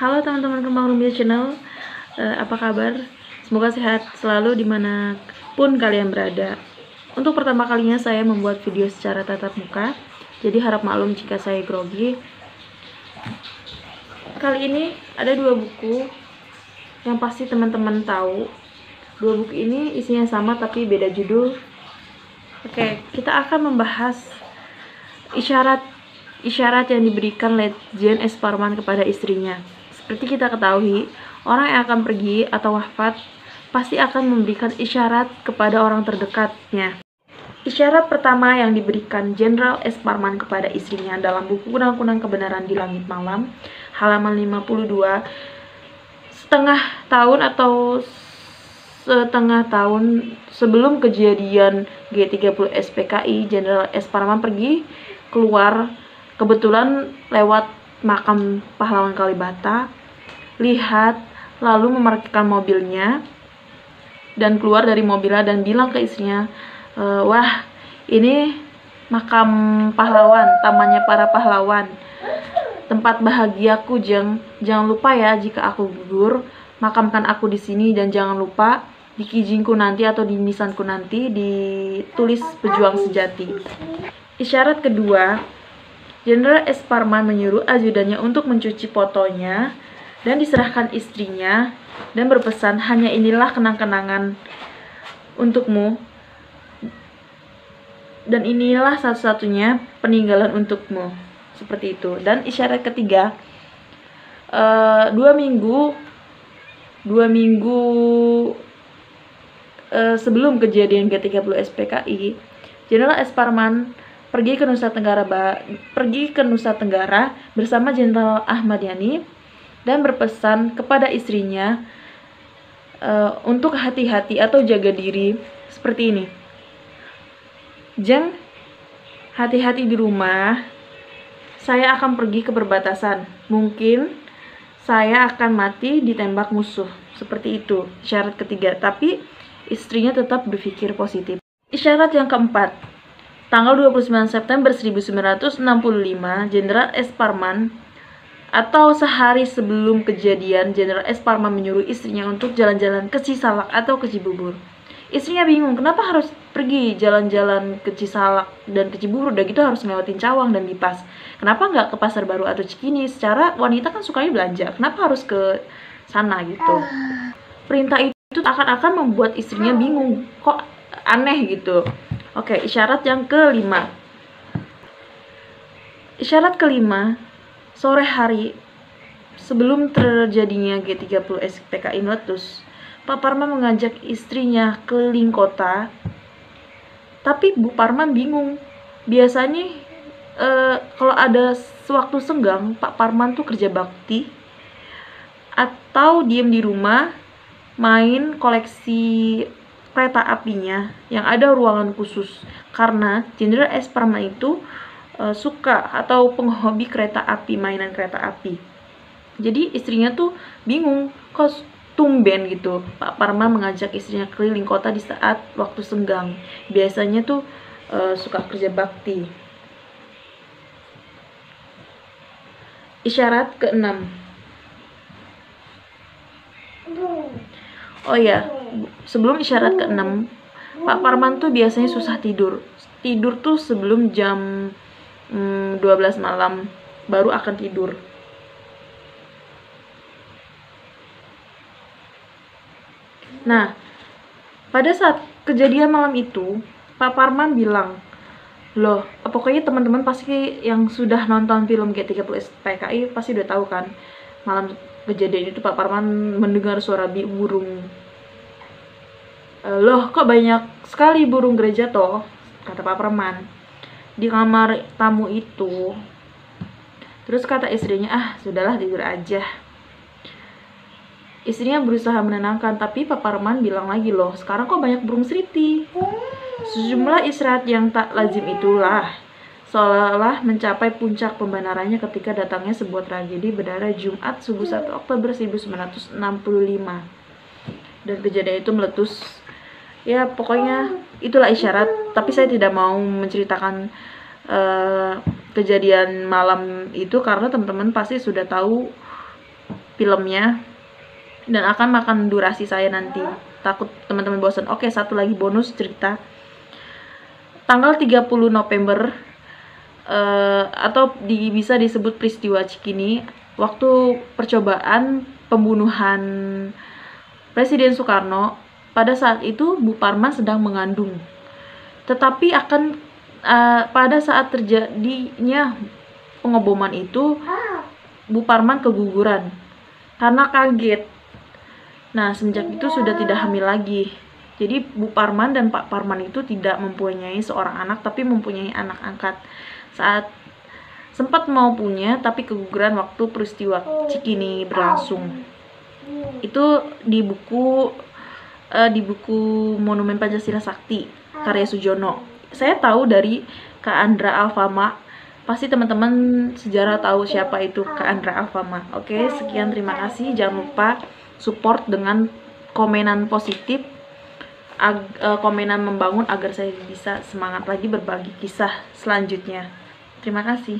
Halo teman-teman Kembang Rumbia Channel, apa kabar? Semoga sehat selalu dimanapun kalian berada. Untuk pertama kalinya saya membuat video secara tatap muka, jadi harap maklum jika saya grogi. Kali ini ada dua buku yang pasti teman-teman tahu. Dua buku ini isinya sama tapi beda judul. Oke, kita akan membahas isyarat yang diberikan Legend S. Parman kepada istrinya. Seperti kita ketahui, orang yang akan pergi atau wafat pasti akan memberikan isyarat kepada orang terdekatnya. Isyarat pertama yang diberikan Jenderal S. Parman kepada istrinya dalam buku Kunang-Kunang Kebenaran di Langit Malam, halaman 52, setengah tahun sebelum kejadian G30 SPKI, Jenderal S. Parman pergi keluar, kebetulan lewat makam pahlawan Kalibata, lihat, lalu memarkirkan mobilnya dan keluar dari mobilnya dan bilang ke istrinya, wah, ini makam pahlawan, tamannya para pahlawan, tempat bahagiaku, jangan lupa ya jika aku gugur, makamkan aku di sini, dan jangan lupa di kijingku nanti atau di nisanku nanti ditulis pejuang sejati. Isyarat kedua, Jenderal S. Parman menyuruh ajudannya untuk mencuci fotonya dan diserahkan istrinya dan berpesan, hanya inilah kenang-kenangan untukmu dan inilah satu-satunya peninggalan untukmu, seperti itu. Dan isyarat ketiga, 2 minggu sebelum kejadian G30 SPKI, Jenderal S. Parman pergi ke Nusa Tenggara bersama Jenderal Ahmad Yani dan berpesan kepada istrinya untuk hati-hati atau jaga diri seperti ini. Jeng, hati-hati di rumah. Saya akan pergi ke perbatasan. Mungkin saya akan mati ditembak musuh. Seperti itu isyarat ketiga. Tapi istrinya tetap berpikir positif. Isyarat yang keempat, tanggal 29 September 1965, Jenderal S. Parman atau sehari sebelum kejadian, Jenderal S. Parman menyuruh istrinya untuk jalan-jalan ke Cisalak atau ke Cibubur. Istrinya bingung, kenapa harus pergi jalan-jalan ke Cisalak dan ke Cibubur, udah gitu harus ngelewatin Cawang dan Bipas. Kenapa nggak ke Pasar Baru atau Cikini? Secara wanita kan sukanya belanja, kenapa harus ke sana gitu? Perintah itu akan membuat istrinya bingung, kok aneh gitu. Oke, isyarat yang kelima. Isyarat kelima, sore hari sebelum terjadinya G30 SPKI meletus, Pak Parman mengajak istrinya keliling kota. Tapi Bu Parman bingung. Biasanya kalau ada sewaktu senggang, Pak Parman tuh kerja bakti atau diem di rumah main koleksi kereta apinya yang ada ruangan khusus, karena Jenderal S. Parman itu suka atau penghobi kereta api, mainan kereta api. Jadi istrinya tuh bingung, kok tumben gitu Pak Parman mengajak istrinya keliling kota di saat waktu senggang. Biasanya tuh suka kerja bakti. Isyarat keenam. Oh ya, sebelum isyarat ke-6, Pak Parman tuh biasanya susah tidur. Tidur tuh sebelum jam 12 malam baru akan tidur. Nah, pada saat kejadian malam itu, Pak Parman bilang, loh, pokoknya teman-teman pasti yang sudah nonton film G30 SPKI pasti udah tahu kan, malam kejadian itu Pak Parman mendengar suara burung. Loh, kok banyak sekali burung gereja toh, kata Pak Parman di kamar tamu itu. Terus kata istrinya, sudahlah, tidur aja. Istrinya berusaha menenangkan, tapi Pak Parman bilang lagi, loh, sekarang kok banyak burung seriti. Sejumlah isyarat yang tak lazim itulah seolah-olah mencapai puncak pembenarannya ketika datangnya sebuah tragedi berdarah Jumat subuh 1 Oktober 1965. Dan kejadian itu meletus. Ya, pokoknya itulah isyarat. Tapi saya tidak mau menceritakan kejadian malam itu karena teman-teman pasti sudah tahu filmnya dan akan makan durasi saya nanti. Takut teman-teman bosan. Oke, satu lagi bonus cerita. Tanggal 30 November atau bisa disebut peristiwa Cikini, waktu percobaan pembunuhan Presiden Soekarno. Pada saat itu Bu Parman sedang mengandung. Tetapi pada saat terjadinya pengeboman itu, Bu Parman keguguran karena kaget. Nah, semenjak itu sudah tidak hamil lagi. Jadi Bu Parman dan Pak Parman itu tidak mempunyai seorang anak, tapi mempunyai anak angkat. Saat sempat mau punya, tapi keguguran waktu peristiwa Cikini berlangsung. Itu di buku Monumen Pancasila Sakti karya Sujono. Saya tahu dari Kak Andra Alfama. Pasti teman-teman sejarah tahu siapa itu Kak Andra Alfama. Oke, sekian, terima kasih. Jangan lupa support dengan komenan positif, komenan membangun agar saya bisa semangat lagi berbagi kisah selanjutnya. Terima kasih.